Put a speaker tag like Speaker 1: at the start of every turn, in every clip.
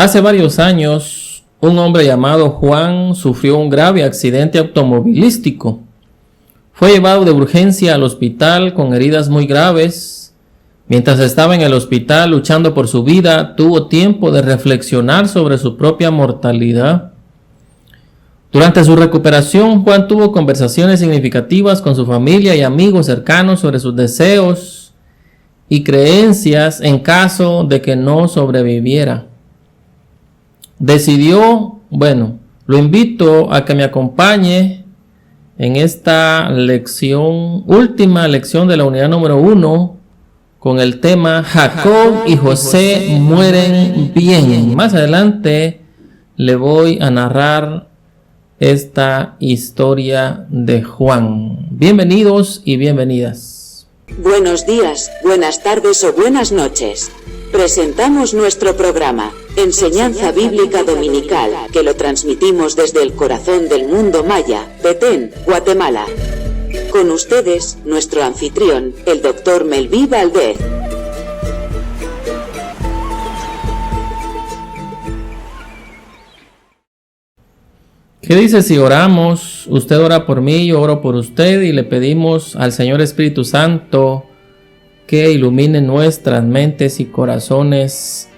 Speaker 1: Hace varios años, un hombre llamado Juan sufrió un grave accidente automovilístico. Fue llevado de urgencia al hospital con heridas muy graves. Mientras estaba en el hospital luchando por su vida, tuvo tiempo de reflexionar sobre su propia mortalidad. Durante su recuperación, Juan tuvo conversaciones significativas con su familia y amigos cercanos sobre sus deseos y creencias en caso de que no sobreviviera. Decidió, lo invito a que me acompañe en esta última lección de la unidad número 1, con el tema Jacob y José mueren bien. Más adelante le voy a narrar esta historia de Juan. Bienvenidos y bienvenidas.
Speaker 2: Buenos días, buenas tardes o buenas noches. Presentamos nuestro programa, Enseñanza Bíblica Dominical, que lo transmitimos desde el corazón del mundo maya, Petén, Guatemala. Con ustedes, nuestro anfitrión, el Dr. Melví Valdez.
Speaker 1: ¿Qué dice si oramos? Usted ora por mí, yo oro por usted y le pedimos al Señor Espíritu Santo que ilumine nuestras mentes y corazones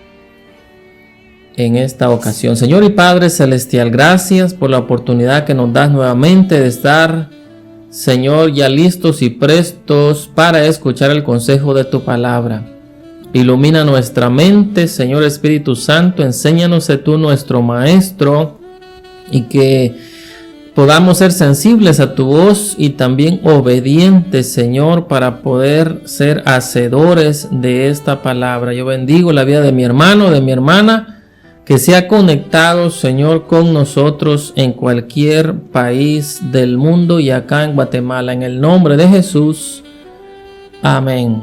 Speaker 1: en esta ocasión. Señor y Padre Celestial, gracias por la oportunidad que nos das nuevamente de estar, Señor, ya listos y prestos para escuchar el consejo de tu palabra. Ilumina nuestra mente, Señor Espíritu Santo, enséñanos a tú, nuestro Maestro, y que podamos ser sensibles a tu voz y también obedientes, Señor, para poder ser hacedores de esta palabra. Yo bendigo la vida de mi hermano, de mi hermana, que se ha conectado, Señor, con nosotros en cualquier país del mundo y acá en Guatemala. En el nombre de Jesús. Amén.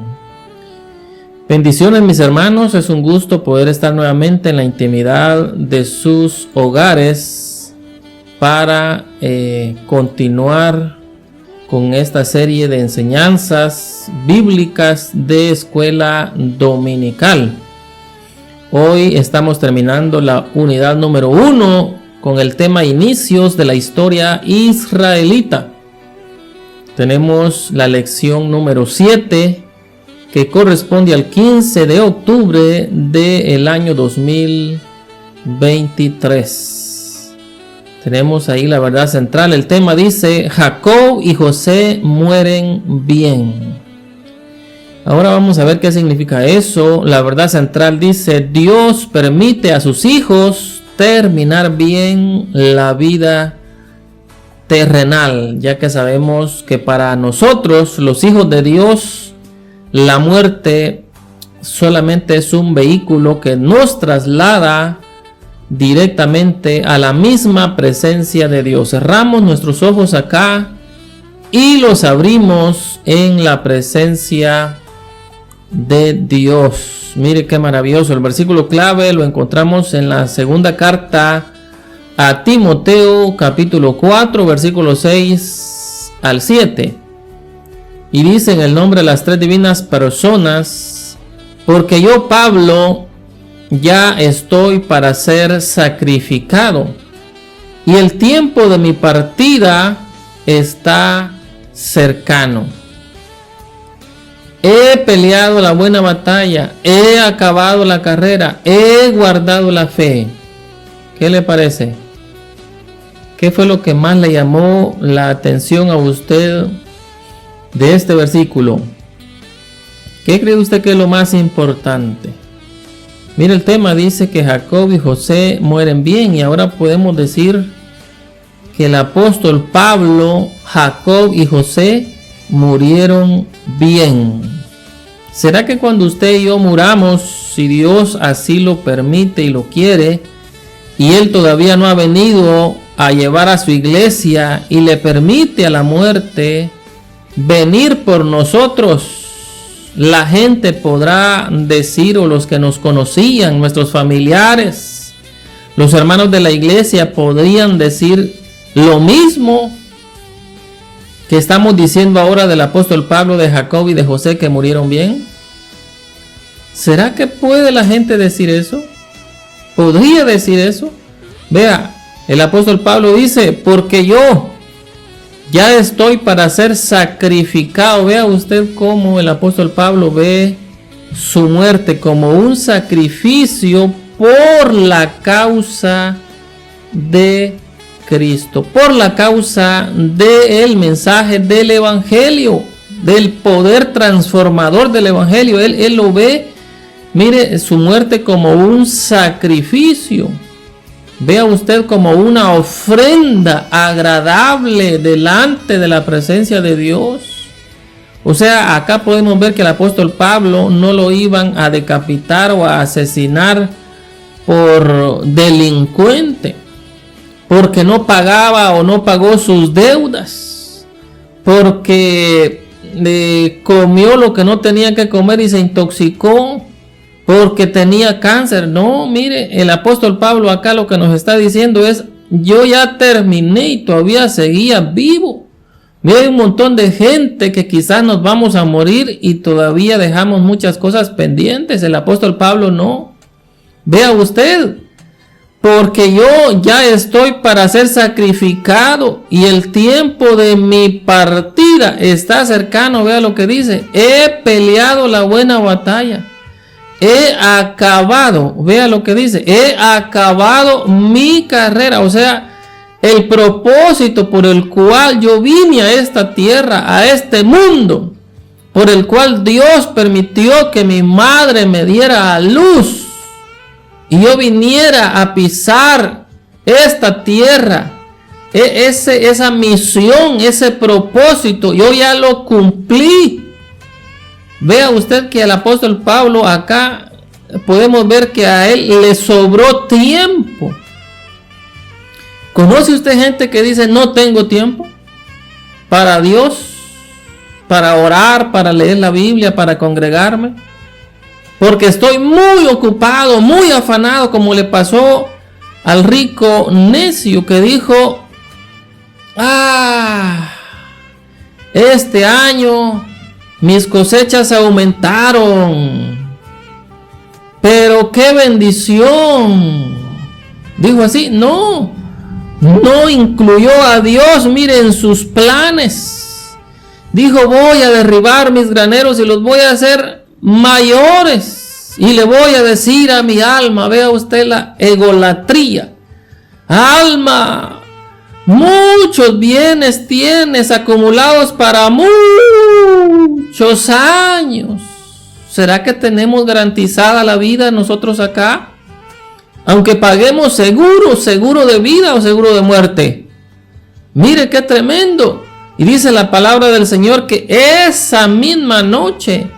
Speaker 1: Bendiciones, mis hermanos. Es un gusto poder estar nuevamente en la intimidad de sus hogares para continuar con esta serie de enseñanzas bíblicas de escuela dominical. Hoy estamos terminando la unidad número 1 con el tema Inicios de la historia israelita. Tenemos la lección número 7 que corresponde al 15 de octubre del año 2023. Tenemos ahí la verdad central. El tema dice: Jacob y José mueren bien. Ahora vamos a ver qué significa eso. La verdad central dice: Dios permite a sus hijos terminar bien la vida terrenal, ya que sabemos que para nosotros, los hijos de Dios, la muerte solamente es un vehículo que nos traslada directamente a la misma presencia de Dios. Cerramos nuestros ojos acá y los abrimos en la presencia de Dios. Mire qué maravilloso. El versículo clave lo encontramos en la segunda carta a Timoteo, capítulo 4, versículos 6 al 7. Y dice: en el nombre de las tres divinas personas, porque yo, Pablo, ya estoy para ser sacrificado, y el tiempo de mi partida está cercano. He peleado la buena batalla, he acabado la carrera, he guardado la fe. ¿Qué le parece? ¿Qué fue lo que más le llamó la atención a usted de este versículo? ¿Qué cree usted que es lo más importante? Mira, el tema dice que Jacob y José mueren bien, y ahora podemos decir que el apóstol Pablo, Jacob y José murieron bien. ¿Será que cuando usted y yo muramos, si Dios así lo permite y lo quiere, y Él todavía no ha venido a llevar a su iglesia y le permite a la muerte venir por nosotros, la gente podrá decir, o los que nos conocían, nuestros familiares, los hermanos de la iglesia, podrían decir lo mismo que estamos diciendo ahora del apóstol Pablo, de Jacob y de José, que murieron bien? ¿Será que puede la gente decir eso? podría decir eso. Vea, el apóstol Pablo dice, porque yo ya estoy para ser sacrificado. Vea usted cómo el apóstol Pablo ve su muerte como un sacrificio por la causa de Cristo, por la causa del mensaje del evangelio, del poder transformador del evangelio. Él lo ve, mire, su muerte como un sacrificio. Vea usted como una ofrenda agradable delante de la presencia de Dios. O sea, acá podemos ver que el apóstol Pablo no lo iban a decapitar o a asesinar por delincuente, porque no pagaba o no pagó sus deudas, porque comió lo que no tenía que comer y se intoxicó, porque tenía cáncer. No, mire, el apóstol Pablo acá lo que nos está diciendo es, yo ya terminé y todavía seguía vivo. Mire, hay un montón de gente que quizás nos vamos a morir y todavía dejamos muchas cosas pendientes. El apóstol Pablo no. Vea usted, porque yo ya estoy para ser sacrificado y el tiempo de mi partida está cercano. Vea lo que dice, he peleado la buena batalla, he acabado, vea lo que dice, he acabado mi carrera. O sea, el propósito por el cual yo vine a esta tierra, a este mundo, por el cual Dios permitió que mi madre me diera a luz y yo viniera a pisar esta tierra, esa misión, ese propósito, yo ya lo cumplí. Vea usted que el apóstol Pablo acá podemos ver que a él le sobró tiempo. ¿Conoce usted gente que dice no tengo tiempo para Dios, para orar, para leer la Biblia, para congregarme? Porque estoy muy ocupado, muy afanado, como le pasó al rico necio que dijo, este año mis cosechas aumentaron, pero qué bendición. Dijo así, no incluyó a Dios, miren, en sus planes. Dijo, voy a derribar mis graneros y los voy a hacer mayores. Y le voy a decir a mi alma, vea usted la egolatría. Alma, muchos bienes tienes acumulados para muchos años. ¿Será que tenemos garantizada la vida nosotros acá? Aunque paguemos seguro de vida o seguro de muerte. Mire qué tremendo. Y dice la palabra del Señor que esa misma noche,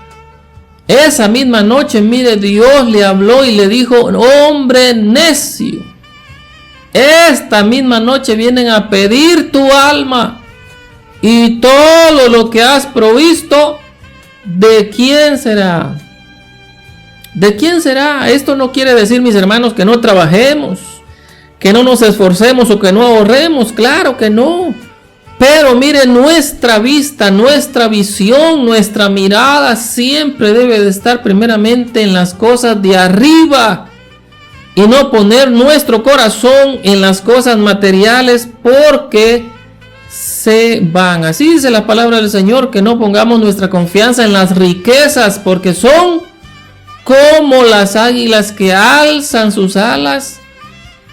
Speaker 1: mire, Dios le habló y le dijo, hombre necio, esta misma noche vienen a pedir tu alma y todo lo que has provisto, ¿de quién será? ¿De quién será? Esto no quiere decir, mis hermanos, que no trabajemos, que no nos esforcemos o que no ahorremos. Claro que no. Pero mire, nuestra vista, nuestra visión, nuestra mirada siempre debe de estar primeramente en las cosas de arriba y no poner nuestro corazón en las cosas materiales, porque se van. Así dice la palabra del Señor, que no pongamos nuestra confianza en las riquezas, porque son como las águilas que alzan sus alas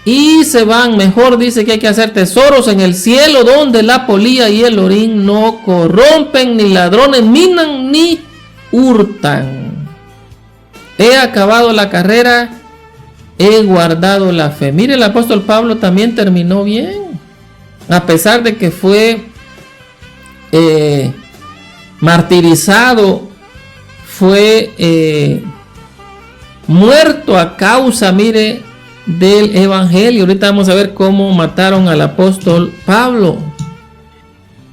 Speaker 1: y se van. Mejor dice que hay que hacer tesoros en el cielo, donde la polilla y el orín no corrompen, ni ladrones minan ni hurtan. He acabado la carrera, he guardado la fe. Mire, el apóstol Pablo también terminó bien, a pesar de que fue martirizado, fue muerto a causa, mire, del evangelio. Ahorita vamos a ver cómo mataron al apóstol Pablo.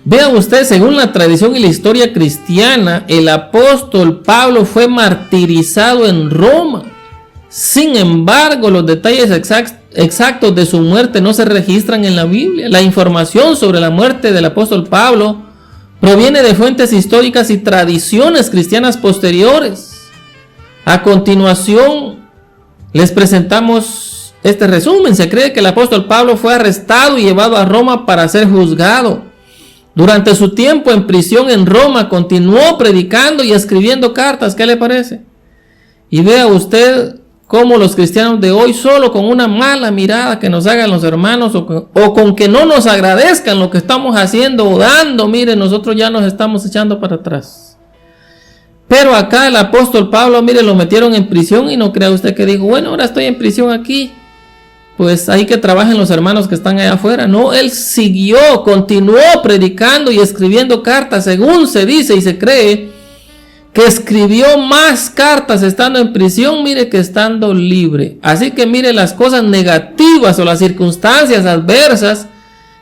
Speaker 1: Vean ustedes, según la tradición y la historia cristiana, el apóstol Pablo fue martirizado en Roma. Sin embargo, los detalles exactos de su muerte no se registran en la Biblia. La información sobre la muerte del apóstol Pablo proviene de fuentes históricas y tradiciones cristianas posteriores. A continuación, les presentamos este resumen. Se cree que el apóstol Pablo fue arrestado y llevado a Roma para ser juzgado. Durante su tiempo en prisión en Roma continuó predicando y escribiendo cartas. ¿Qué le parece? Y vea usted cómo los cristianos de hoy, solo con una mala mirada que nos hagan los hermanos o con que no nos agradezcan lo que estamos haciendo o dando, mire, nosotros ya nos estamos echando para atrás. Pero acá el apóstol Pablo, mire, lo metieron en prisión y no crea usted que dijo, bueno, ahora estoy en prisión aquí, pues ahí que trabajen los hermanos que están allá afuera. No, él siguió, continuó predicando y escribiendo cartas, según se dice y se cree que escribió más cartas estando en prisión, mire, que estando libre. Así que mire, las cosas negativas o las circunstancias adversas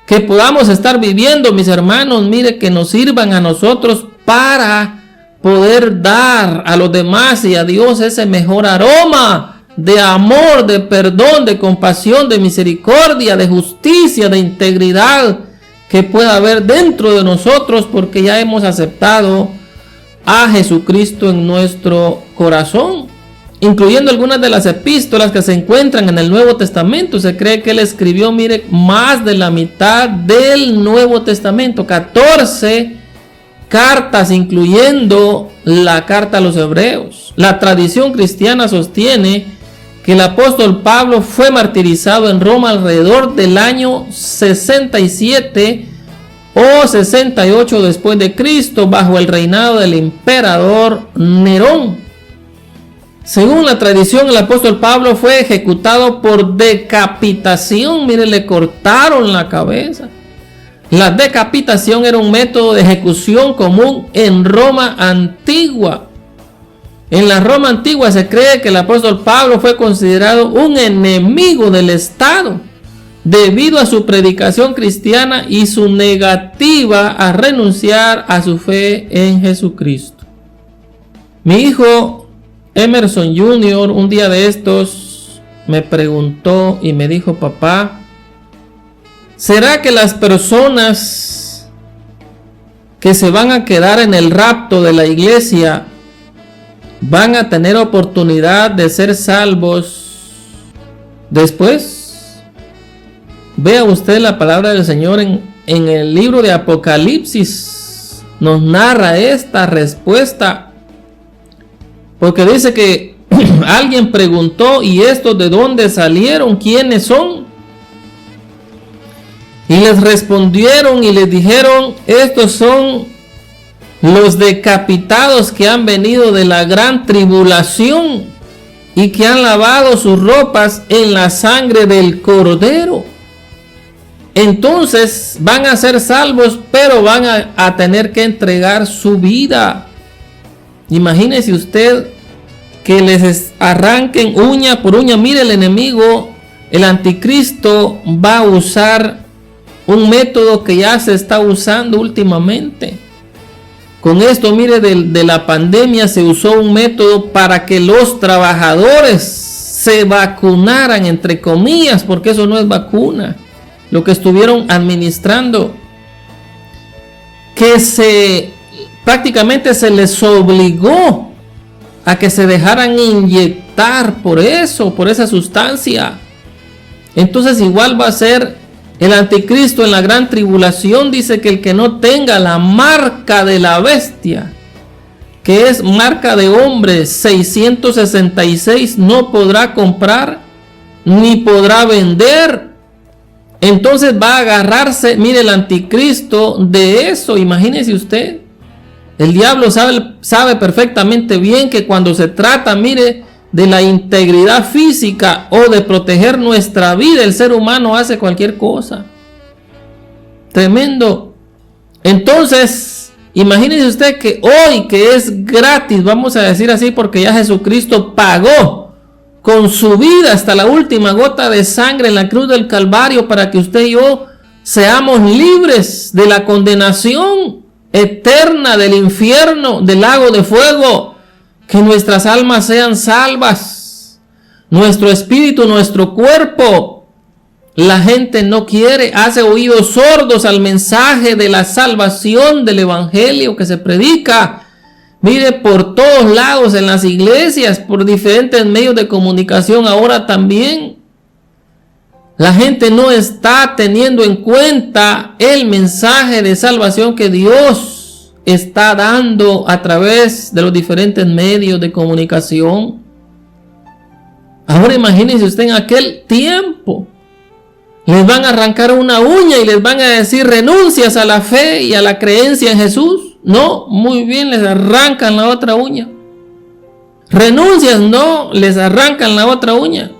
Speaker 1: que podamos estar viviendo, mis hermanos, mire, que nos sirvan a nosotros para poder dar a los demás y a Dios ese mejor aroma de amor, de perdón, de compasión, de misericordia, de justicia, de integridad que pueda haber dentro de nosotros, porque ya hemos aceptado a Jesucristo en nuestro corazón, incluyendo algunas de las epístolas que se encuentran en el Nuevo Testamento. Se cree que él escribió, mire, más de la mitad del Nuevo Testamento, 14 cartas, incluyendo la carta a los Hebreos. La tradición cristiana sostiene que el apóstol Pablo fue martirizado en Roma alrededor del año 67 o 68 después de Cristo, bajo el reinado del emperador Nerón. Según la tradición, el apóstol Pablo fue ejecutado por decapitación. Mire, le cortaron la cabeza. La decapitación era un método de ejecución común en Roma antigua. En la Roma antigua se cree que el apóstol Pablo fue considerado un enemigo del Estado debido a su predicación cristiana y su negativa a renunciar a su fe en Jesucristo. Mi hijo Emerson Jr. un día de estos me preguntó y me dijo, papá, ¿será que las personas que se van a quedar en el rapto de la iglesia van a tener oportunidad de ser salvos después? Vea usted la palabra del Señor en el libro de Apocalipsis. Nos narra esta respuesta. Porque dice que alguien preguntó, ¿y estos de dónde salieron? ¿Quiénes son? Y les respondieron y les dijeron, estos son los decapitados que han venido de la gran tribulación y que han lavado sus ropas en la sangre del Cordero. Entonces van a ser salvos, pero van a tener que entregar su vida. Imagínese usted que les arranquen uña por uña. Mire, el enemigo, el anticristo, va a usar un método que ya se está usando últimamente. Con esto, mire, de la pandemia se usó un método para que los trabajadores se vacunaran, entre comillas, porque eso no es vacuna. Lo que estuvieron administrando, que prácticamente se les obligó a que se dejaran inyectar por esa sustancia. Entonces igual va a ser el anticristo en la gran tribulación. Dice que el que no tenga la marca de la bestia, que es marca de hombre 666, no podrá comprar ni podrá vender. Entonces va a agarrarse, mire, el anticristo de eso. Imagínese usted. El diablo sabe perfectamente bien que cuando se trata, mire, de la integridad física o de proteger nuestra vida, el ser humano hace cualquier cosa. Tremendo. Entonces, imagínese usted que hoy, que es gratis, vamos a decir así, porque ya Jesucristo pagó con su vida hasta la última gota de sangre en la cruz del Calvario para que usted y yo seamos libres de la condenación eterna, del infierno, del lago de fuego, que nuestras almas sean salvas, nuestro espíritu, nuestro cuerpo. La gente no quiere, hace oídos sordos al mensaje de la salvación del evangelio que se predica. Mire, por todos lados, en las iglesias, por diferentes medios de comunicación ahora también. La gente no está teniendo en cuenta el mensaje de salvación que Dios está dando a través de los diferentes medios de comunicación. Ahora imagínense usted en aquel tiempo. Les van a arrancar una uña y les van a decir renuncias a la fe y a la creencia en Jesús. No, muy bien, les arrancan la otra uña. Renuncias, no, les arrancan la otra uña.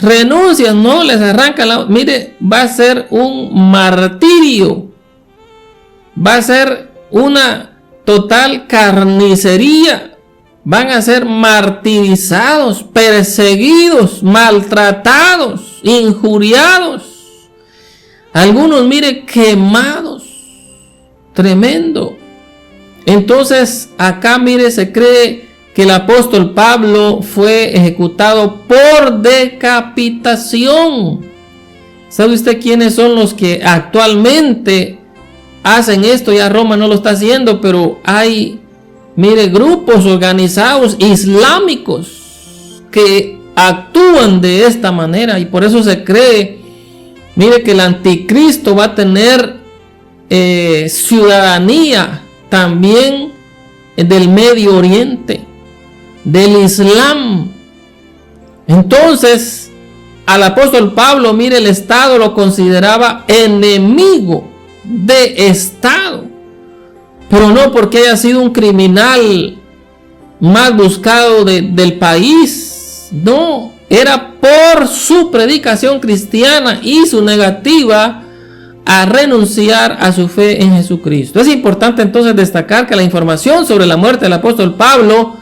Speaker 1: Renuncias, no, les arrancan la... Mire, va a ser un martirio. Va a ser una total carnicería. Van a ser martirizados, perseguidos, maltratados, injuriados. Algunos, mire, quemados. Tremendo. Entonces, acá, mire, se cree que el apóstol Pablo fue ejecutado por decapitación. ¿Sabe usted quiénes son los que actualmente hacen esto? Ya Roma no lo está haciendo, pero hay, mire, grupos organizados islámicos que actúan de esta manera, y por eso se cree, mire, que el anticristo va a tener ciudadanía también del Medio Oriente, del Islam. Entonces, al apóstol Pablo, mire, el Estado lo consideraba enemigo de Estado, pero no porque haya sido un criminal más buscado del país. No, era por su predicación cristiana y su negativa a renunciar a su fe en Jesucristo. Es importante entonces destacar que la información sobre la muerte del apóstol Pablo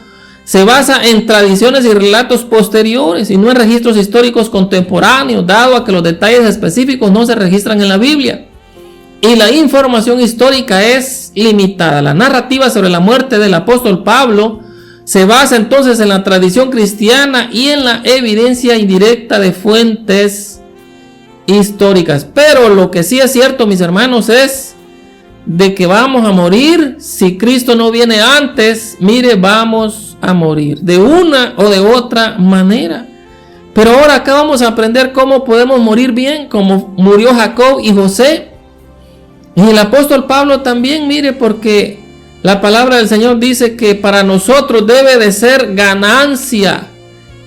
Speaker 1: se basa en tradiciones y relatos posteriores y no en registros históricos contemporáneos, dado a que los detalles específicos no se registran en la Biblia y la información histórica es limitada. La narrativa sobre la muerte del apóstol Pablo se basa entonces en la tradición cristiana y en la evidencia indirecta de fuentes históricas. Pero lo que sí es cierto, mis hermanos, es de que vamos a morir. Si Cristo no viene antes, mire, vamos a morir de una o de otra manera. Pero ahora acá vamos a aprender cómo podemos morir bien, como murió Jacob y José. Y el apóstol Pablo también, mire, porque la palabra del Señor dice que para nosotros debe de ser ganancia.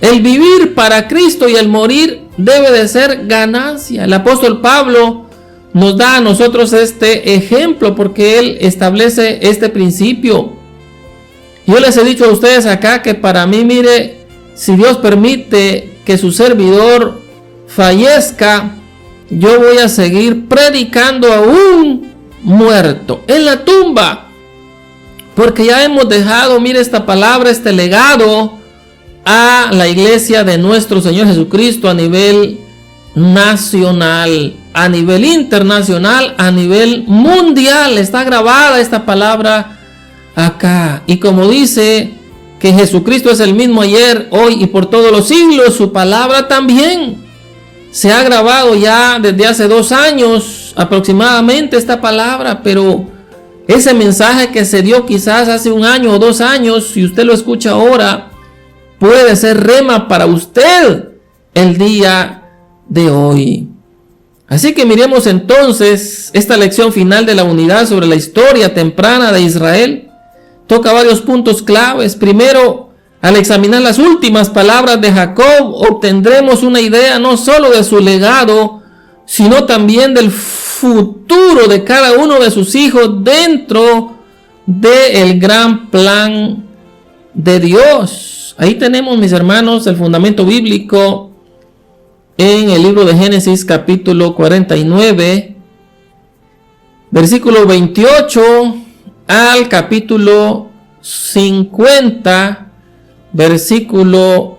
Speaker 1: El vivir para Cristo y el morir debe de ser ganancia. El apóstol Pablo nos da a nosotros este ejemplo porque él establece este principio. Yo les he dicho a ustedes acá que para mí, mire, si Dios permite que su servidor fallezca, yo voy a seguir predicando aún muerto en la tumba, porque ya hemos dejado, mire, esta palabra, este legado a la iglesia de nuestro Señor Jesucristo a nivel nacional, a nivel internacional, a nivel mundial. Está grabada esta palabra acá, y como dice que Jesucristo es el mismo ayer, hoy y por todos los siglos, su palabra también se ha grabado ya desde hace 2 años aproximadamente esta palabra, pero ese mensaje que se dio quizás hace 1 año o 2 años, si usted lo escucha ahora, puede ser rema para usted el día de hoy. Así que miremos entonces esta lección final de la unidad sobre la historia temprana de Israel. Toca varios puntos claves. Primero, al examinar las últimas palabras de Jacob, obtendremos una idea no solo de su legado, sino también del futuro de cada uno de sus hijos dentro del gran plan de Dios. Ahí tenemos, mis hermanos, el fundamento bíblico en el libro de Génesis capítulo 49, versículo 28 al capítulo 50, versículo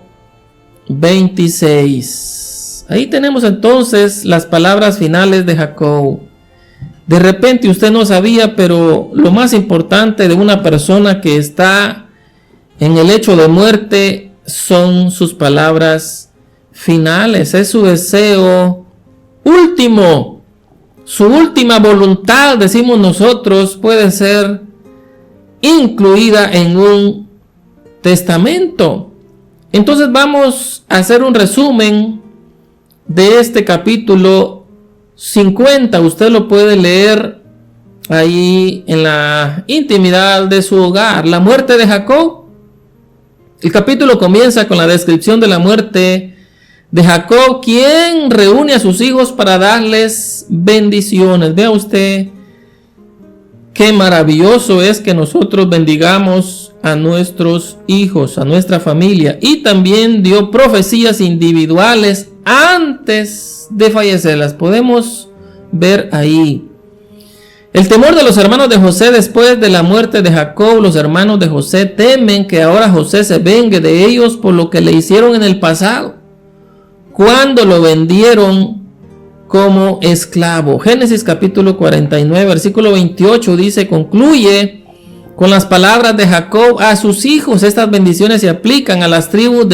Speaker 1: 26. Ahí tenemos entonces las palabras finales de Jacob. De repente usted no sabía, pero lo más importante de una persona que está en el lecho de muerte son sus palabras finales. Es su deseo último. Su última voluntad, decimos nosotros, puede ser incluida en un testamento. Entonces vamos a hacer un resumen de este capítulo 50. Usted lo puede leer ahí en la intimidad de su hogar. La muerte de Jacob. El capítulo comienza con la descripción de la muerte de Jacob, quien reúne a sus hijos para darles bendiciones. Vea usted qué maravilloso es que nosotros bendigamos a nuestros hijos, a nuestra familia. Y también dio profecías individuales antes de fallecer. Las podemos ver ahí. El temor de los hermanos de José después de la muerte de Jacob. Los hermanos de José temen que ahora José se vengue de ellos por lo que le hicieron en el pasado, cuando lo vendieron como esclavo. Génesis capítulo 49, versículo 28 dice, concluye con las palabras de Jacob a sus hijos. Estas bendiciones se aplican a las tribus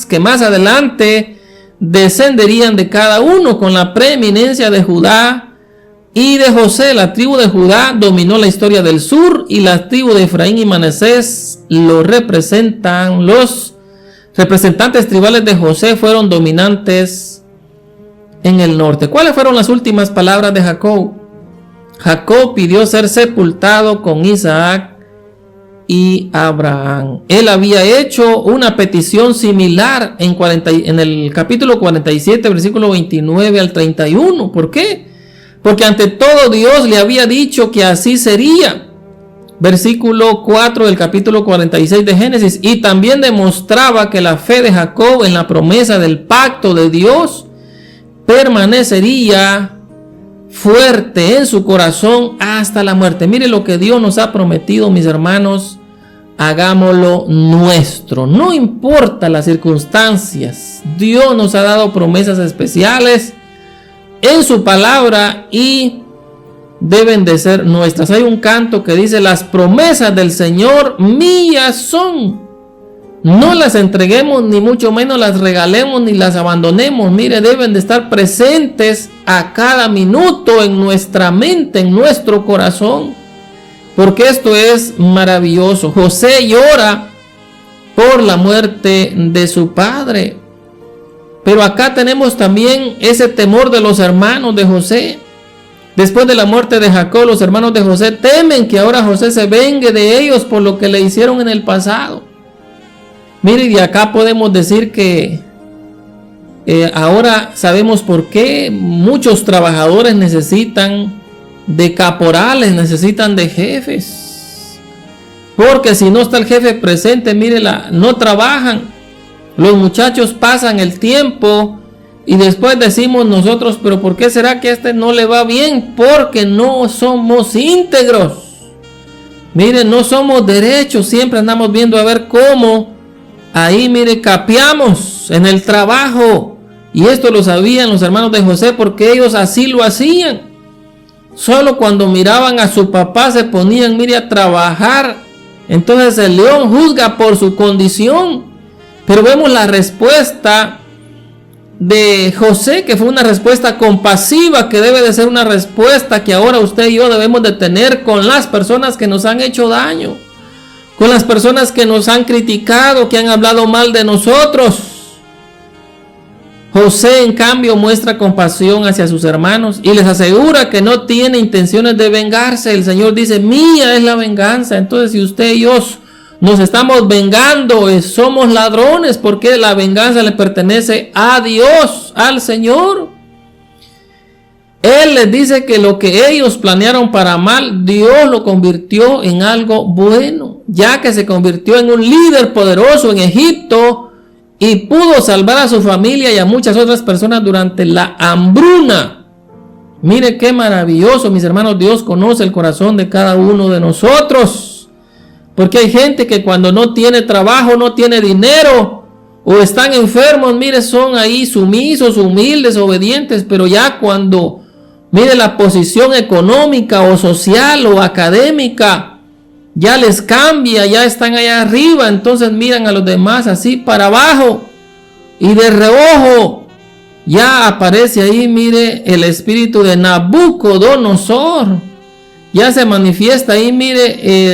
Speaker 1: que más adelante descenderían de cada uno, con la preeminencia de Judá y de José. La tribu de Judá dominó la historia del sur y la tribu de Efraín y Manasés lo representan. Los representantes tribales de José fueron dominantes en el norte. ¿Cuáles fueron las últimas palabras de Jacob? Jacob pidió ser sepultado con Isaac y Abraham. Él había hecho una petición similar en el capítulo 47, versículo 29 al 31. ¿Por qué? Porque ante todo Dios le había dicho que así sería. Versículo 4 del capítulo 46 de Génesis. Y también demostraba que la fe de Jacob en la promesa del pacto de Dios permanecería fuerte en su corazón hasta la muerte. Mire lo que Dios nos ha prometido, mis hermanos. Hagámoslo nuestro. No importa las circunstancias. Dios nos ha dado promesas especiales en su palabra y deben de ser nuestras. Hay un canto que dice: las promesas del Señor mías son. No las entreguemos, ni mucho menos las regalemos, ni las abandonemos. Mire, deben de estar presentes a cada minuto en nuestra mente, en nuestro corazón, porque esto es maravilloso. José llora por la muerte de su padre, pero acá tenemos también ese temor de los hermanos de José. Después de la muerte de Jacob, los hermanos de José temen que ahora José se vengue de ellos por lo que le hicieron en el pasado. Mire, y acá podemos decir que ahora sabemos por qué muchos trabajadores necesitan de caporales, necesitan de jefes. Porque si no está el jefe presente, mire, no trabajan. Los muchachos pasan el tiempo y después decimos nosotros, pero ¿por qué será que a este no le va bien? Porque no somos íntegros. Mire, no somos derechos, siempre andamos viendo a ver cómo ahí, mire, capeamos en el trabajo. Y esto lo sabían los hermanos de José porque ellos así lo hacían. Solo cuando miraban a su papá se ponían, mire, a trabajar. Entonces el león juzga por su condición. Pero vemos la respuesta de José, que fue una respuesta compasiva, que debe de ser una respuesta que ahora usted y yo debemos de tener con las personas que nos han hecho daño, con las personas que nos han criticado, que han hablado mal de nosotros. José, en cambio, muestra compasión hacia sus hermanos y les asegura que no tiene intenciones de vengarse. El Señor dice: mía es la venganza. Entonces, si usted y yo nos estamos vengando, somos ladrones, porque la venganza le pertenece a Dios, al Señor. Él les dice que lo que ellos planearon para mal, Dios lo convirtió en algo bueno, ya que se convirtió en un líder poderoso en Egipto y pudo salvar a su familia y a muchas otras personas durante la hambruna. Mire qué maravilloso, mis hermanos. Dios conoce el corazón de cada uno de nosotros. Porque hay gente que cuando no tiene trabajo, no tiene dinero o están enfermos, mire, son ahí sumisos, humildes, obedientes. Pero ya cuando, mire, la posición económica o social o académica ya les cambia, ya están allá arriba, entonces miran a los demás así para abajo y de reojo. Ya aparece ahí, mire, el espíritu de Nabucodonosor. Ya se manifiesta ahí, mire,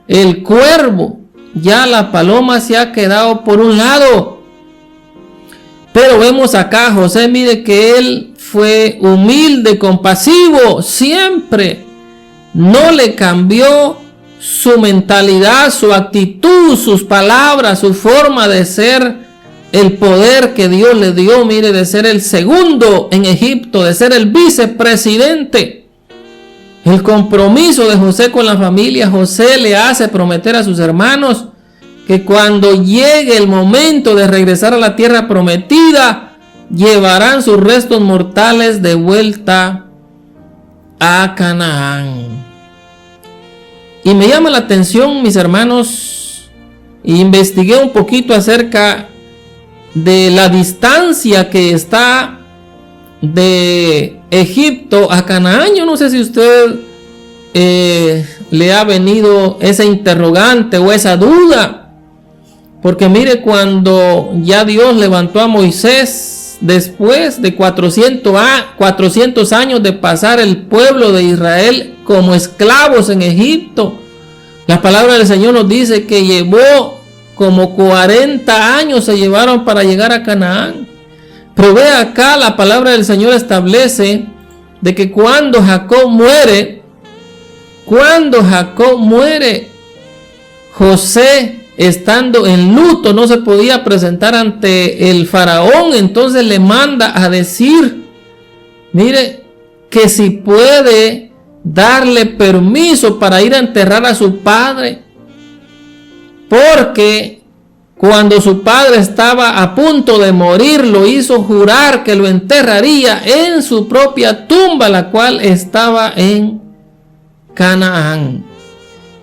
Speaker 1: el cuervo. Ya la paloma se ha quedado por un lado. Pero vemos acá a José, mire que él fue humilde, compasivo, siempre. No le cambió su mentalidad, su actitud, sus palabras, su forma de ser, el poder que Dios le dio, mire, de ser el segundo en Egipto, de ser el vicepresidente. El compromiso de José con la familia. José le hace prometer a sus hermanos que cuando llegue el momento de regresar a la tierra prometida, llevarán sus restos mortales de vuelta a Canaán. Y me llama la atención, mis hermanos, investigué un poquito acerca de la distancia que está de Egipto a Canaán. Yo no sé si usted le ha venido ese interrogante o esa duda. Porque mire, cuando ya Dios levantó a Moisés, después de 400 años de pasar el pueblo de Israel como esclavos en Egipto, la palabra del Señor nos dice que llevó como 40 años se llevaron para llegar a Canaán. Pero ve acá, la palabra del Señor establece de que cuando Jacob muere, José, estando en luto, no se podía presentar ante el faraón. Entonces le manda a decir, mire, que si puede darle permiso para ir a enterrar a su padre, porque cuando su padre estaba a punto de morir, lo hizo jurar que lo enterraría en su propia tumba, la cual estaba en Canaán.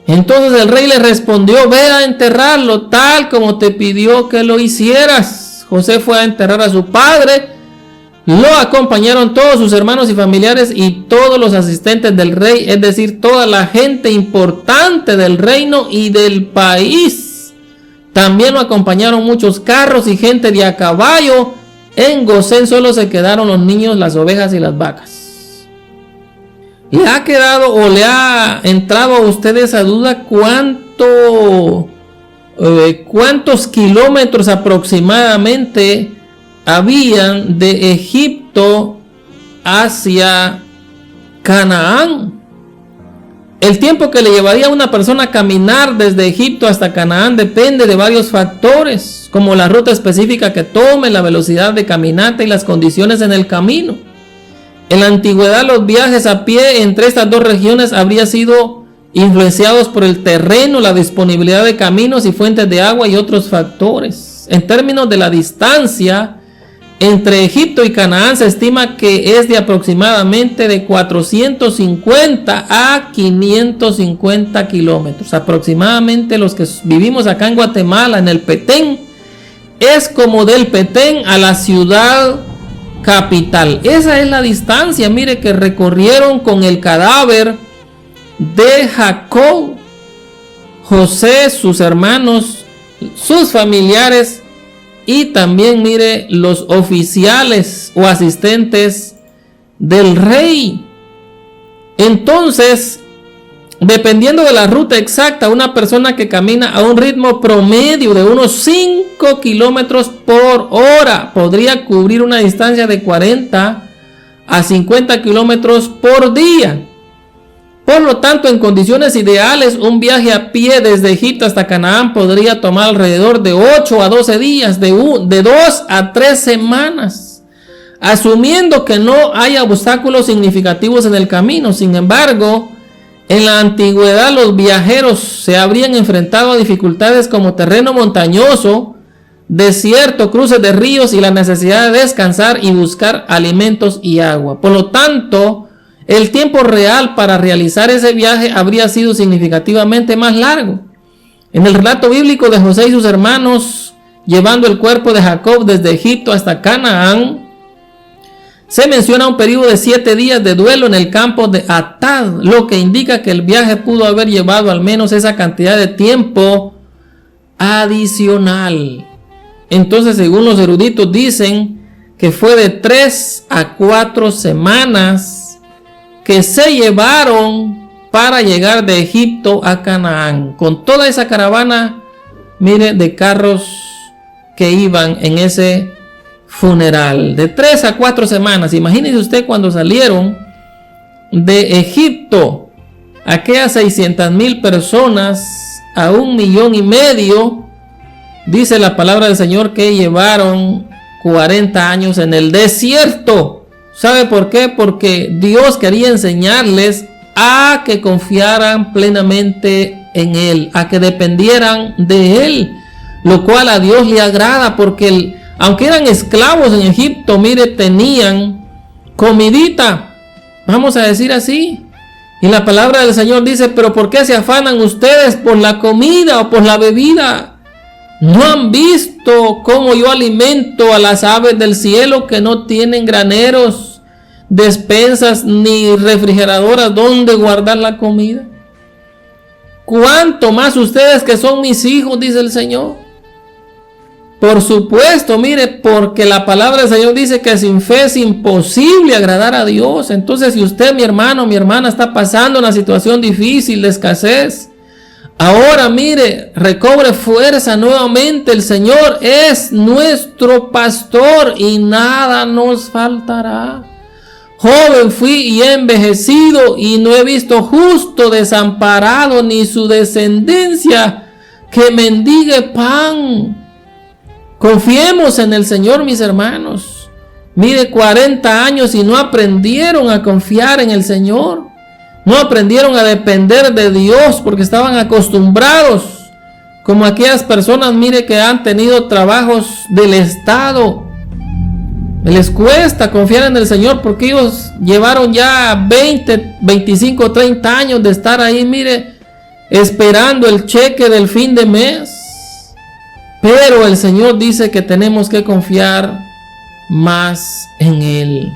Speaker 1: Entonces el rey le respondió, ve a enterrarlo tal como te pidió que lo hicieras. José fue a enterrar a su padre. Lo acompañaron todos sus hermanos y familiares y todos los asistentes del rey, es decir, toda la gente importante del reino y del país. También lo acompañaron muchos carros y gente de a caballo. En Gosén solo se quedaron los niños, las ovejas y las vacas. ¿Le ha quedado o le ha entrado a usted esa duda cuántos kilómetros aproximadamente habían de Egipto hacia Canaán? El tiempo que le llevaría a una persona a caminar desde Egipto hasta Canaán depende de varios factores, como la ruta específica que tome, la velocidad de caminata y las condiciones en el camino. En la antigüedad, los viajes a pie entre estas dos regiones habrían sido influenciados por el terreno, la disponibilidad de caminos y fuentes de agua y otros factores. En términos de la distancia entre Egipto y Canaán, se estima que es de aproximadamente de 450 a 550 kilómetros. Aproximadamente los que vivimos acá en Guatemala, en el Petén, es como del Petén a la ciudad capital. Esa es la distancia, mire, que recorrieron con el cadáver de Jacob, José, sus hermanos, sus familiares y también, mire, los oficiales o asistentes del rey. Entonces, dependiendo de la ruta exacta, una persona que camina a un ritmo promedio de unos 5 kilómetros por hora podría cubrir una distancia de 40 a 50 kilómetros por día. Por lo tanto, en condiciones ideales, un viaje a pie desde Egipto hasta Canaán podría tomar alrededor de 8 a 12 días, de 2 a 3 semanas, asumiendo que no haya obstáculos significativos en el camino. Sin embargo, en la antigüedad los viajeros se habrían enfrentado a dificultades como terreno montañoso, desierto, cruces de ríos y la necesidad de descansar y buscar alimentos y agua. Por lo tanto, el tiempo real para realizar ese viaje habría sido significativamente más largo. En el relato bíblico de José y sus hermanos llevando el cuerpo de Jacob desde Egipto hasta Canaán, se menciona un periodo de 7 días de duelo en el campo de Atad, lo que indica que el viaje pudo haber llevado al menos esa cantidad de tiempo adicional. Entonces, según los eruditos, dicen que fue de 3 a 4 semanas que se llevaron para llegar de Egipto a Canaán, con toda esa caravana, mire, de carros que iban en ese funeral de 3 a 4 semanas. Imagínese usted cuando salieron de Egipto, aquellas 600,000 personas a 1,5 millones. Dice la palabra del Señor que llevaron 40 años en el desierto. ¿Sabe por qué? Porque Dios quería enseñarles a que confiaran plenamente en Él, a que dependieran de Él, lo cual a Dios le agrada, porque aunque eran esclavos en Egipto, mire, tenían comidita, vamos a decir así. Y la palabra del Señor dice: pero ¿por qué se afanan ustedes por la comida o por la bebida? ¿No han visto cómo yo alimento a las aves del cielo, que no tienen graneros, despensas ni refrigeradoras donde guardar la comida? ¿Cuánto más ustedes, que son mis hijos?, dice el Señor. Por supuesto, mire, porque la palabra del Señor dice que sin fe es imposible agradar a Dios. Entonces, si usted, mi hermano, mi hermana, está pasando una situación difícil de escasez, ahora, mire, recobre fuerza nuevamente. El Señor es nuestro pastor y nada nos faltará. Joven fui y he envejecido, y no he visto justo desamparado, ni su descendencia que mendigue pan. Confiemos en el Señor, mis hermanos. Mire, 40 años y no aprendieron a confiar en el Señor. No aprendieron a depender de Dios, porque estaban acostumbrados, como aquellas personas, mire, que han tenido trabajos del Estado. Les cuesta confiar en el Señor, porque ellos llevaron ya 20, 25, 30 años de estar ahí, mire, esperando el cheque del fin de mes. Pero el Señor dice que tenemos que confiar más en Él.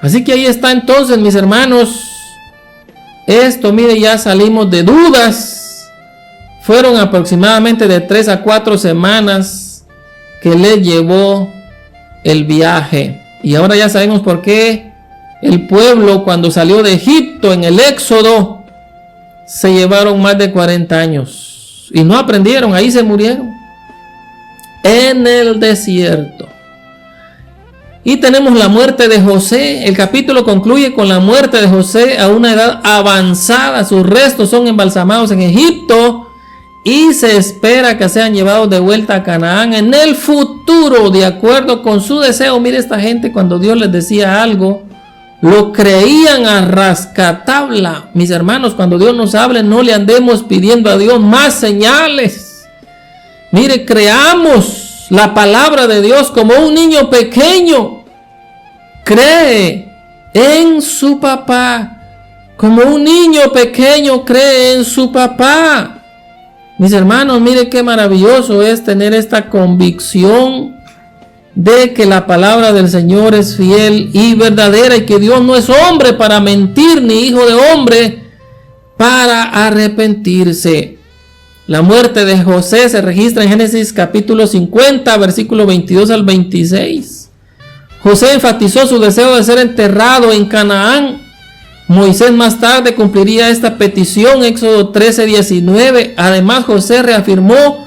Speaker 1: Así que ahí está entonces, mis hermanos. Esto, mire, ya salimos de dudas. Fueron aproximadamente de 3 a 4 semanas que le llevó el viaje. Y ahora ya sabemos por qué el pueblo, cuando salió de Egipto en el Éxodo, se llevaron más de 40 años. Y no aprendieron, ahí se murieron en el desierto. Y tenemos la muerte de José. El capítulo concluye con la muerte de José a una edad avanzada. Sus restos son embalsamados en Egipto y se espera que sean llevados de vuelta a Canaán en el futuro, de acuerdo con su deseo. Mire, esta gente, cuando Dios les decía algo, lo creían a rascatabla. Mis hermanos, cuando Dios nos hable, no le andemos pidiendo a Dios más señales. Mire, creamos la palabra de Dios como un niño pequeño cree en su papá, como un niño pequeño cree en su papá. Mis hermanos, mire qué maravilloso es tener esta convicción de que la palabra del Señor es fiel y verdadera, y que Dios no es hombre para mentir, ni hijo de hombre para arrepentirse. La muerte de José se registra en Génesis capítulo 50, versículo 22 al 26. José enfatizó su deseo de ser enterrado en Canaán. Moisés más tarde cumpliría esta petición, Éxodo 13, 19. Además, José reafirmó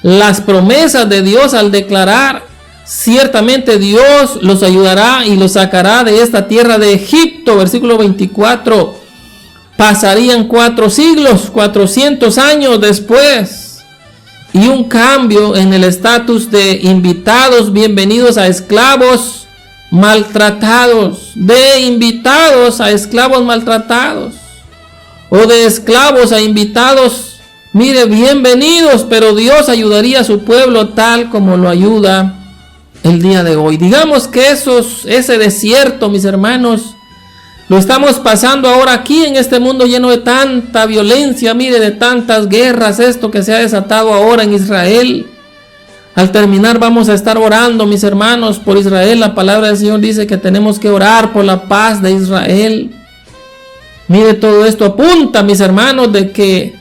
Speaker 1: las promesas de Dios al declarar: ciertamente Dios los ayudará y los sacará de esta tierra de Egipto. Versículo 24. Pasarían 4 siglos, 400 años después, y un cambio en el estatus de invitados bienvenidos a esclavos maltratados, de invitados a esclavos maltratados, o de esclavos a invitados, mire, bienvenidos. Pero Dios ayudaría a su pueblo tal como lo ayuda el día de hoy. Digamos que ese desierto, mis hermanos, lo estamos pasando ahora aquí en este mundo lleno de tanta violencia, mire, de tantas guerras, esto que se ha desatado ahora en Israel. Al terminar vamos a estar orando, mis hermanos, por Israel. La palabra del Señor dice que tenemos que orar por la paz de Israel. Mire, todo esto apunta, mis hermanos, de que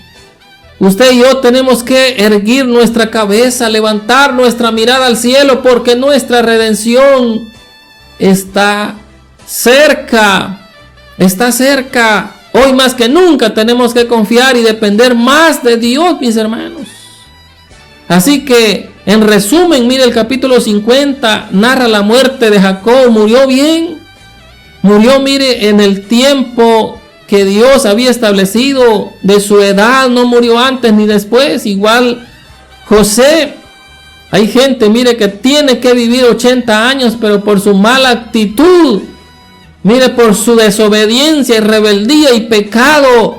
Speaker 1: usted y yo tenemos que erguir nuestra cabeza, levantar nuestra mirada al cielo, porque nuestra redención está cerca. Está cerca. Hoy más que nunca tenemos que confiar y depender más de Dios, mis hermanos. Así que En resumen, mire, el capítulo 50 narra la muerte de Jacob. Murió bien. Murió, mire, en el tiempo que Dios había establecido de su edad. No murió antes ni después. Igual José. Hay gente, mire, que tiene que vivir 80 años, pero por su mala actitud, mire, por su desobediencia y rebeldía y pecado,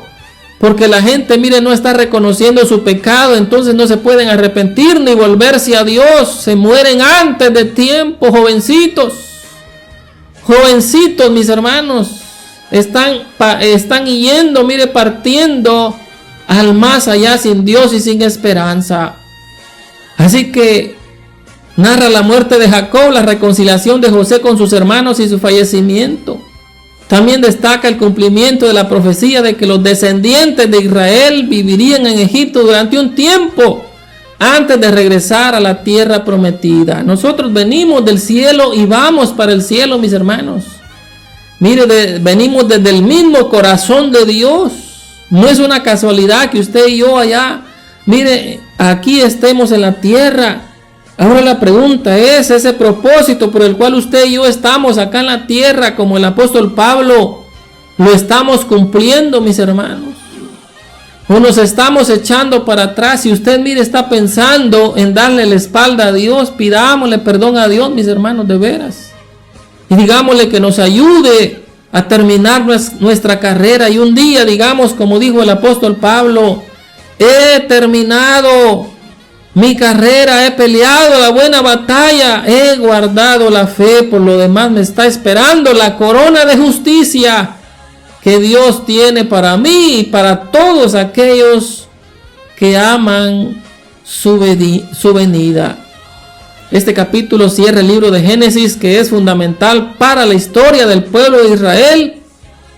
Speaker 1: porque la gente, mire, no está reconociendo su pecado, entonces no se pueden arrepentir ni volverse a Dios. Se mueren antes de tiempo, jovencitos. Jovencitos, mis hermanos, están yendo, mire, partiendo al más allá sin Dios y sin esperanza. Así que narra la muerte de Jacob, la reconciliación de José con sus hermanos y su fallecimiento. También destaca el cumplimiento de la profecía de que los descendientes de Israel vivirían en Egipto durante un tiempo antes de regresar a la tierra prometida. Nosotros venimos del cielo y vamos para el cielo, mis hermanos. Mire, venimos desde el mismo corazón de Dios. No es una casualidad que usted y yo allá, mire, aquí estemos en la tierra. Ahora la pregunta es, ese propósito por el cual usted y yo estamos acá en la tierra, como el apóstol Pablo, ¿lo estamos cumpliendo, mis hermanos? ¿O nos estamos echando para atrás? Si usted, mire, está pensando en darle la espalda a Dios, pidámosle perdón a Dios, mis hermanos, de veras. Y digámosle que nos ayude a terminar nuestra carrera. Y un día, digamos, como dijo el apóstol Pablo, he terminado mi carrera, he peleado la buena batalla, he guardado la fe, por lo demás me está esperando la corona de justicia que Dios tiene para mí y para todos aquellos que aman su venida. Este capítulo cierra el libro de Génesis, que es fundamental para la historia del pueblo de Israel,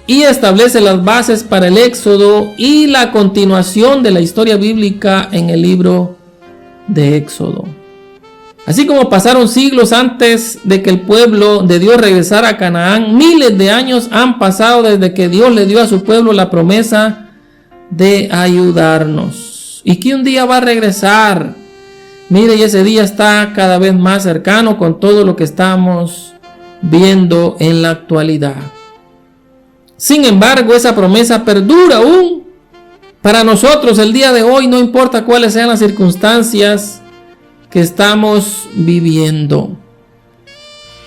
Speaker 1: y establece las bases para el Éxodo y la continuación de la historia bíblica en el libro de Éxodo. Así como pasaron siglos antes de que el pueblo de Dios regresara a Canaán, miles de años han pasado desde que Dios le dio a su pueblo la promesa de ayudarnos, y que un día va a regresar. Mire, y ese día está cada vez más cercano con todo lo que estamos viendo en la actualidad. Sin embargo, esa promesa perdura aún para nosotros el día de hoy, no importa cuáles sean las circunstancias que estamos viviendo.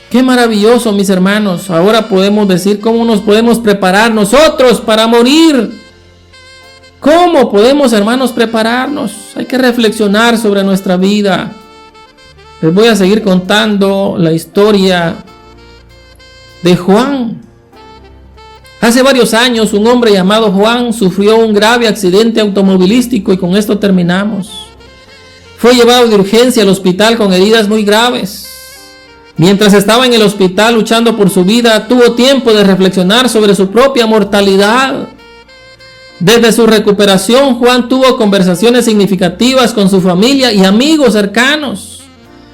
Speaker 1: Qué maravilloso, mis hermanos. Ahora podemos decir cómo nos podemos preparar nosotros para morir. ¿Cómo podemos, hermanos, prepararnos? Hay que reflexionar sobre nuestra vida. Les voy a seguir contando la historia de Juan. Hace varios años, un hombre llamado Juan sufrió un grave accidente automovilístico, y con esto terminamos. Fue llevado de urgencia al hospital con heridas muy graves. Mientras estaba en el hospital luchando por su vida, tuvo tiempo de reflexionar sobre su propia mortalidad. Desde su recuperación, Juan tuvo conversaciones significativas con su familia y amigos cercanos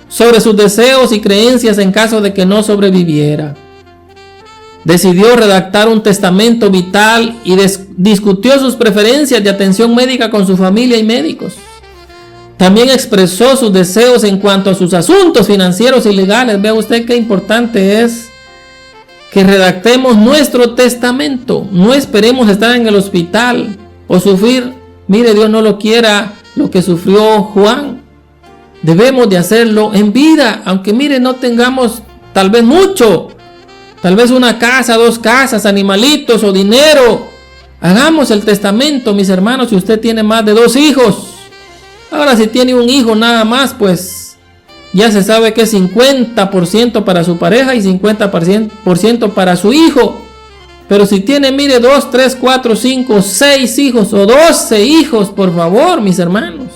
Speaker 1: sobre sus deseos y creencias en caso de que no sobreviviera. Decidió redactar un testamento vital y discutió sus preferencias de atención médica con su familia y médicos. También expresó sus deseos en cuanto a sus asuntos financieros y legales. Vea usted qué importante es que redactemos nuestro testamento. No esperemos estar en el hospital o sufrir, mire, Dios no lo quiera, lo que sufrió Juan. Debemos de hacerlo en vida, aunque mire, no tengamos tal vez mucho. Tal vez una casa, 2 casas, animalitos o dinero. Hagamos el testamento, mis hermanos, si usted tiene más de 2 hijos. Ahora, si tiene un hijo nada más, pues ya se sabe que es 50% para su pareja y 50% para su hijo. Pero si tiene, mire, 2, 3, 4, 5, 6 hijos o 12 hijos, por favor, mis hermanos,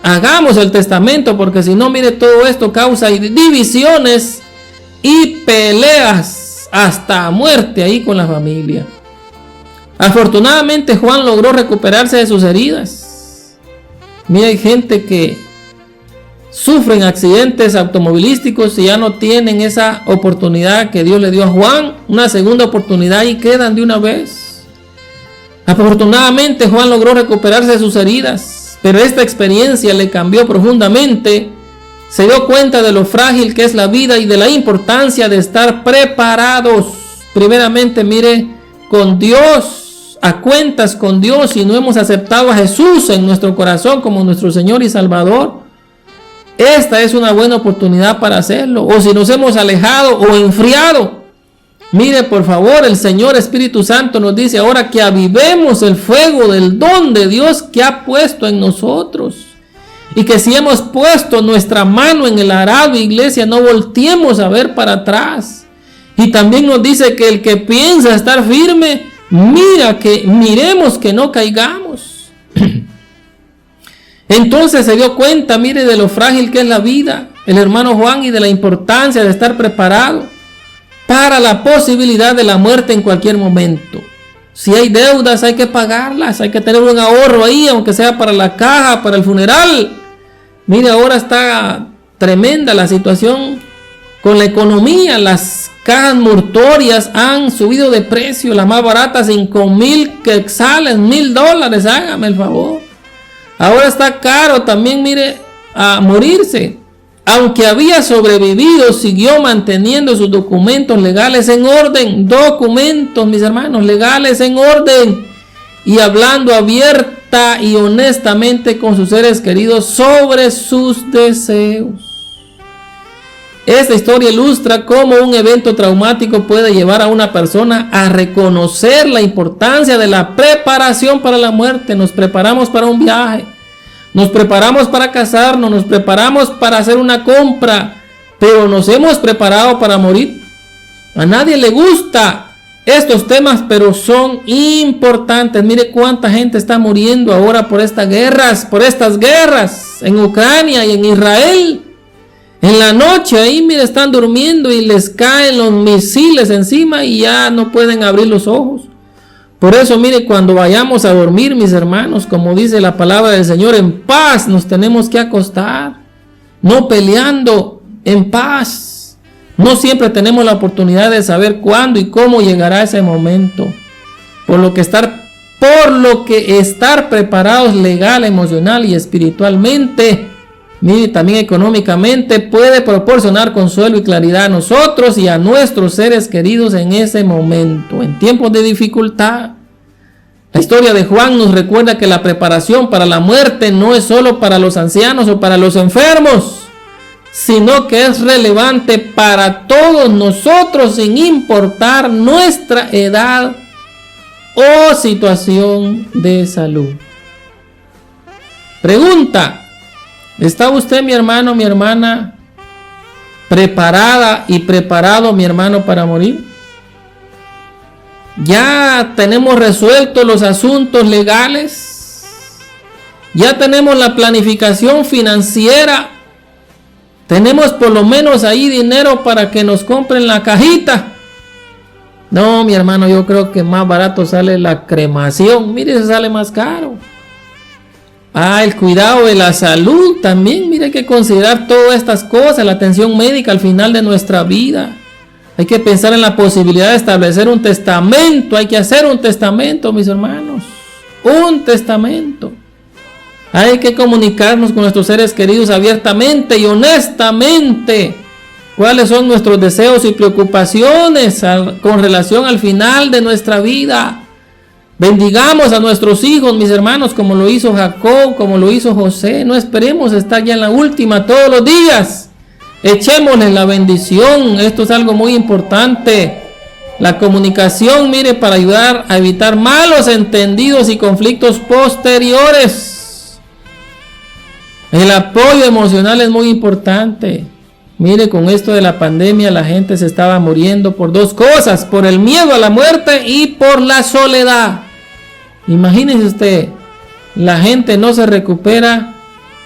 Speaker 1: hagamos el testamento, porque si no, mire, todo esto causa divisiones y peleas hasta muerte ahí con la familia. Afortunadamente, Juan logró recuperarse de sus heridas. Mira, hay gente que sufren accidentes automovilísticos y ya no tienen esa oportunidad que Dios le dio a Juan, una segunda oportunidad, y quedan de una vez. Afortunadamente, Juan logró recuperarse de sus heridas, pero esta experiencia le cambió profundamente Se dio cuenta de lo frágil que es la vida y de la importancia de estar preparados. Primeramente, mire, con Dios, a cuentas con Dios, si no hemos aceptado a Jesús en nuestro corazón como nuestro Señor y Salvador. Esta es una buena oportunidad para hacerlo. O si nos hemos alejado o enfriado, mire, por favor, el Señor Espíritu Santo nos dice ahora que avivemos el fuego del don de Dios que ha puesto en nosotros. Y que si hemos puesto nuestra mano en el arado, iglesia, no volteemos a ver para atrás. Y también nos dice que el que piensa estar firme, miremos que no caigamos. Entonces se dio cuenta, mire, de lo frágil que es la vida, el hermano Juan, y de la importancia de estar preparado para la posibilidad de la muerte en cualquier momento. Si hay deudas, hay que pagarlas, hay que tener un ahorro ahí, aunque sea para la caja, para el funeral. Mire, ahora está tremenda la situación con la economía. Las cajas mortuorias han subido de precio, la más barata 5,000 quetzales, $1,000, hágame el favor. Ahora está caro también, mire, a morirse. Aunque había sobrevivido, siguió manteniendo sus documentos legales en orden. Documentos, mis hermanos, legales en orden. Y hablando abierta y honestamente con sus seres queridos sobre sus deseos. Esta historia ilustra cómo un evento traumático puede llevar a una persona a reconocer la importancia de la preparación para la muerte. Nos preparamos para un viaje, nos preparamos para casarnos, nos preparamos para hacer una compra, pero nos hemos preparado para morir. A nadie le gusta estos temas, pero son importantes. Mire cuánta gente está muriendo ahora por estas guerras en Ucrania y en Israel. En la noche ahí, mire, están durmiendo y les caen los misiles encima y ya no pueden abrir los ojos. Por eso, mire, cuando vayamos a dormir, mis hermanos, como dice la palabra del Señor, en paz nos tenemos que acostar, no peleando, en paz. No siempre tenemos la oportunidad de saber cuándo y cómo llegará ese momento. Por lo que estar preparados legal, emocional y espiritualmente, mire, también económicamente, puede proporcionar consuelo y claridad a nosotros y a nuestros seres queridos en ese momento, en tiempos de dificultad. La historia de Juan nos recuerda que la preparación para la muerte no es solo para los ancianos o para los enfermos, sino que es relevante para todos nosotros sin importar nuestra edad o situación de salud. Pregunta: ¿está usted, mi hermano, mi hermana, preparada y preparado, mi hermano, para morir? ¿Ya tenemos resueltos los asuntos legales? ¿Ya tenemos la planificación financiera? ¿Tenemos por lo menos ahí dinero para que nos compren la cajita? No, mi hermano, yo creo que más barato sale la cremación. Mire, se sale más caro. El cuidado de la salud también, mire, hay que considerar todas estas cosas, la atención médica al final de nuestra vida. Hay que pensar en la posibilidad de establecer un testamento, hay que hacer un testamento, mis hermanos, un testamento. Hay que comunicarnos con nuestros seres queridos abiertamente y honestamente cuáles son nuestros deseos y preocupaciones con relación al final de nuestra vida. Bendigamos a nuestros hijos, mis hermanos, como lo hizo Jacob, como lo hizo José. No esperemos estar ya en la última todos los días. Echémosles la bendición. Esto es algo muy importante. La comunicación, mire, para ayudar a evitar malos entendidos y conflictos posteriores. El apoyo emocional es muy importante. Mire, con esto de la pandemia la gente se estaba muriendo por dos cosas: por el miedo a la muerte y por la soledad. Imagínese usted, la gente no se recupera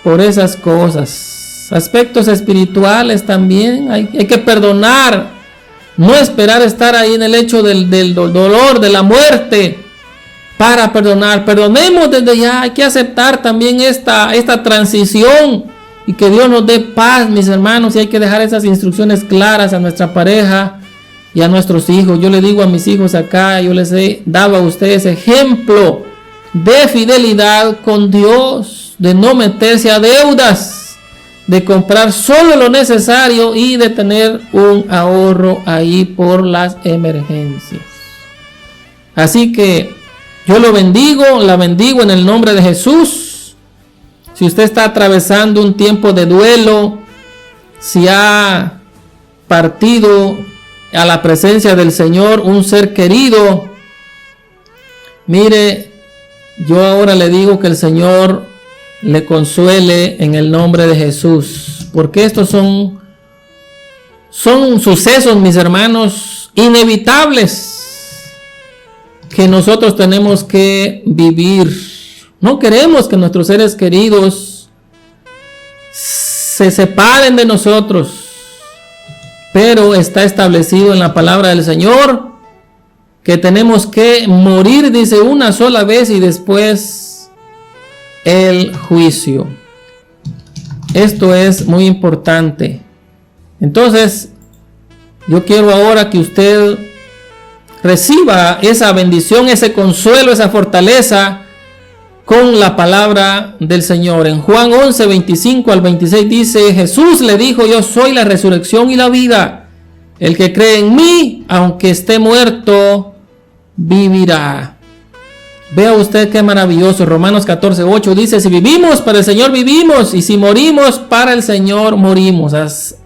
Speaker 1: por esas cosas. Aspectos espirituales también, hay que perdonar, no esperar estar ahí en el hecho del dolor, de la muerte, para perdonar. Perdonemos desde ya, hay que aceptar también esta transición y que Dios nos dé paz, mis hermanos, y hay que dejar esas instrucciones claras a nuestra pareja y a nuestros hijos. Yo le digo a mis hijos acá, yo les he dado a ustedes ejemplo de fidelidad con Dios, de no meterse a deudas, de comprar solo lo necesario y de tener un ahorro ahí por las emergencias. Así que yo lo bendigo, la bendigo en el nombre de Jesús. Si usted está atravesando un tiempo de duelo, si ha partido a la presencia del Señor un ser querido, mire, yo ahora le digo que el Señor le consuele en el nombre de Jesús, porque estos son sucesos, mis hermanos, inevitables que nosotros tenemos que vivir. No queremos que nuestros seres queridos se separen de nosotros, pero está establecido en la palabra del Señor que tenemos que morir, dice, una sola vez y después el juicio. Esto es muy importante. Entonces, yo quiero ahora que usted reciba esa bendición, ese consuelo, esa fortaleza con la palabra del Señor. En Juan 11, 25 al 26 dice: Jesús le dijo: yo soy la resurrección y la vida. El que cree en mí, aunque esté muerto, vivirá. Vea usted qué maravilloso. Romanos 14, 8 dice: si vivimos, para el Señor vivimos, y si morimos, para el Señor morimos.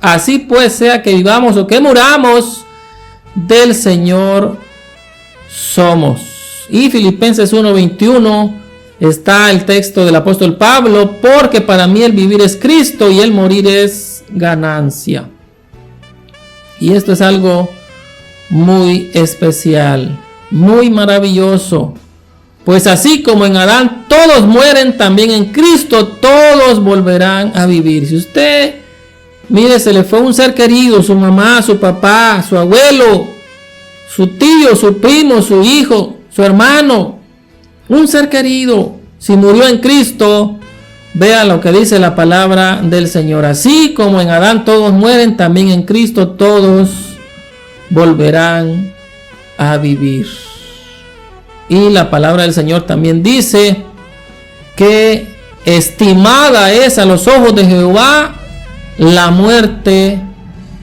Speaker 1: Así pues, sea que vivamos o que muramos, del Señor somos. Y Filipenses 1, 21 está el texto del apóstol Pablo: porque para mí el vivir es Cristo y el morir es ganancia. Y esto es algo muy especial, muy maravilloso. Pues así como en Adán todos mueren, también en Cristo todos volverán a vivir. Si usted, mire, se le fue un ser querido, su mamá, su papá, su abuelo, su tío, su primo, su hijo, su hermano, un ser querido, si murió en Cristo, vea lo que dice la palabra del Señor. Así como en Adán todos mueren, también en Cristo todos volverán a vivir. Y la palabra del Señor también dice que estimada es a los ojos de Jehová la muerte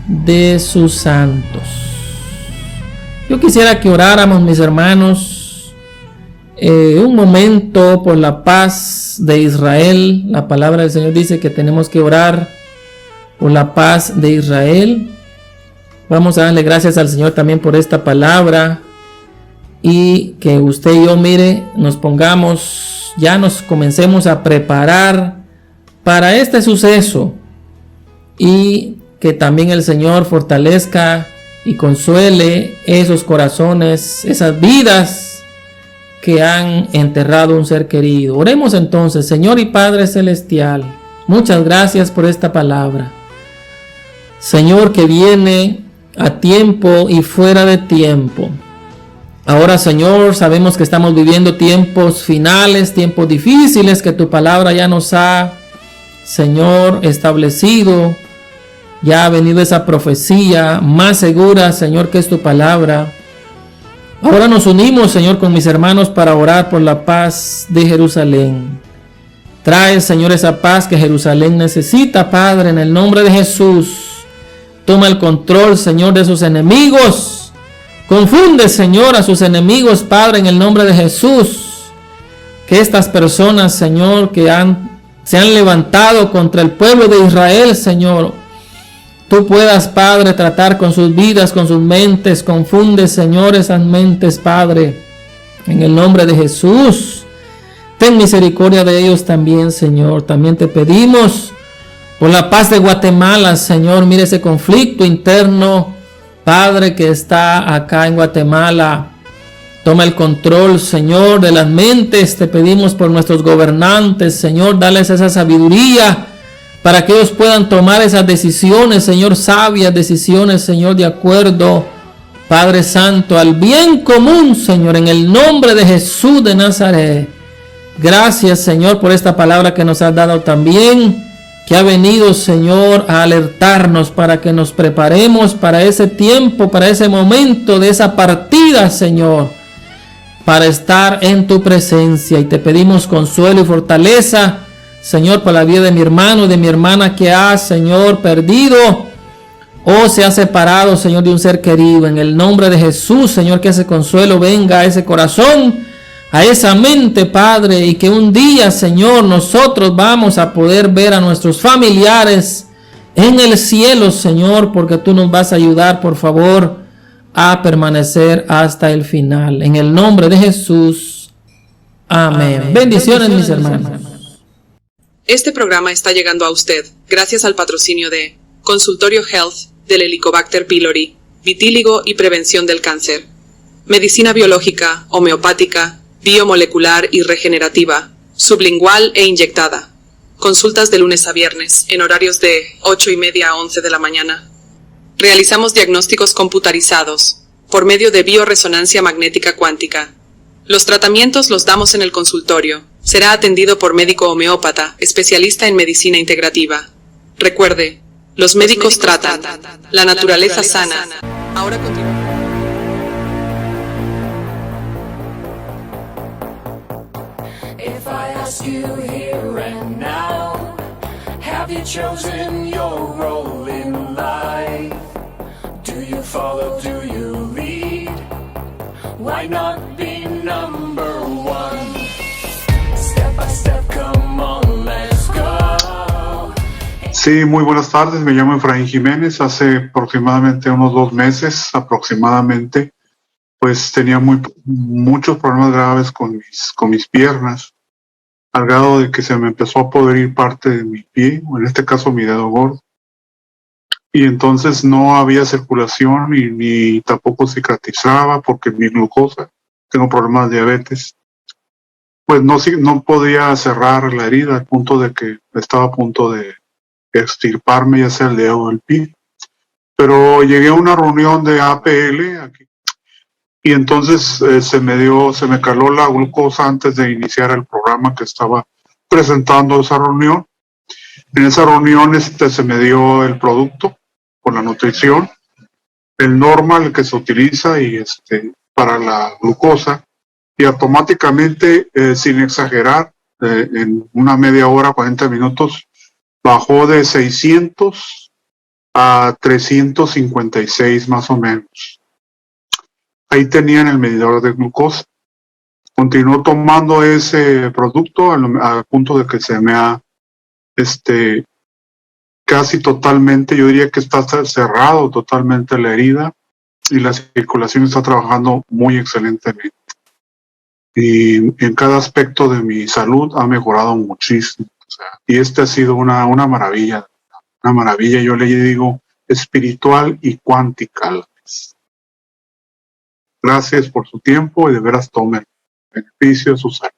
Speaker 1: de sus santos. Yo quisiera que oráramos, mis hermanos, un momento por la paz de Israel. La palabra del Señor dice que tenemos que orar por la paz de Israel. Vamos a darle gracias al Señor también por esta palabra. Y que usted y yo, mire, nos pongamos, ya nos comencemos a preparar para este suceso. Y que también el Señor fortalezca y consuele esos corazones, esas vidas que han enterrado un ser querido. Oremos entonces. Señor y Padre Celestial, muchas gracias por esta palabra, Señor, que viene a tiempo y fuera de tiempo. Ahora, Señor, sabemos que estamos viviendo tiempos finales, tiempos difíciles, que tu palabra ya nos ha, Señor, establecido. Ya ha venido esa profecía más segura, Señor, que es tu palabra. Ahora nos unimos, Señor, con mis hermanos para orar por la paz de Jerusalén. Trae, Señor, esa paz que Jerusalén necesita, Padre, en el nombre de Jesús. Toma el control, Señor, de sus enemigos. Confunde, Señor, a sus enemigos, Padre, en el nombre de Jesús. Que estas personas, Señor, que se han levantado contra el pueblo de Israel, Señor, tú puedas, Padre, tratar con sus vidas, con sus mentes. Confunde, Señor, esas mentes, Padre, en el nombre de Jesús. Ten misericordia de ellos también, Señor. También te pedimos por la paz de Guatemala, Señor. Mire ese conflicto interno, Padre, que está acá en Guatemala. Toma el control, Señor, de las mentes. Te pedimos por nuestros gobernantes, Señor. Dales esa sabiduría para que ellos puedan tomar esas decisiones, Señor, sabias decisiones, Señor, de acuerdo, Padre Santo, al bien común, Señor, en el nombre de Jesús de Nazaret. Gracias, Señor, por esta palabra que nos has dado también, que ha venido, Señor, a alertarnos para que nos preparemos para ese tiempo, para ese momento de esa partida, Señor, para estar en tu presencia. Y te pedimos consuelo y fortaleza, Señor, por la vida de mi hermano, de mi hermana que ha, Señor, perdido o se ha separado, Señor, de un ser querido. En el nombre de Jesús, Señor, que ese consuelo venga a ese corazón, a esa mente, Padre, y que un día, Señor, nosotros vamos a poder ver a nuestros familiares en el cielo, Señor, porque tú nos vas a ayudar, por favor, a permanecer hasta el final. En el nombre de Jesús. Amén. Bendiciones, mis hermanos.
Speaker 3: Este programa está llegando a usted gracias al patrocinio de Consultorio Health del Helicobacter pylori, vitíligo y prevención del cáncer, medicina biológica, homeopática, biomolecular y regenerativa, sublingual e inyectada. Consultas de lunes a viernes en horarios de 8:30 a 11 de la mañana. Realizamos diagnósticos computarizados por medio de bioresonancia magnética cuántica. Los tratamientos los damos en el consultorio. Será atendido por médico homeópata, especialista en medicina integrativa. Recuerde, los médicos tratan, la naturaleza sana. Ahora continuamos.
Speaker 4: If I ask you here and now, have you chosen your role in life? Do you follow, do you lead? Why not be number one? Step by step, come on, let's go.
Speaker 5: Sí, muy buenas tardes, me llamo Efraín Jiménez. Hace aproximadamente unos 2 meses, pues tenía muchos problemas graves con mis piernas, al grado de que se me empezó a podrir parte de mi pie, o en este caso mi dedo gordo. Y entonces no había circulación ni tampoco cicatrizaba porque mi glucosa, tengo problemas de diabetes, pues no podía cerrar la herida al punto de que estaba a punto de extirparme ya sea el dedo o el pie. Pero llegué a una reunión de APL aquí, y entonces se me caló la glucosa antes de iniciar el programa que estaba presentando esa reunión. En esa reunión se me dio el producto con la nutrición, el normal que se utiliza para la glucosa, y automáticamente, sin exagerar, en una media hora, 40 minutos, bajó de 600 a 356 más o menos. Ahí tenían el medidor de glucosa. Continuó tomando ese producto al punto de que se me ha casi totalmente, yo diría que está cerrado totalmente la herida y la circulación está trabajando muy excelentemente. Y en cada aspecto de mi salud ha mejorado muchísimo. Y ha sido una maravilla, yo le digo espiritual y cuántica a la vez. Gracias por su tiempo y de veras tomen beneficio de su salud.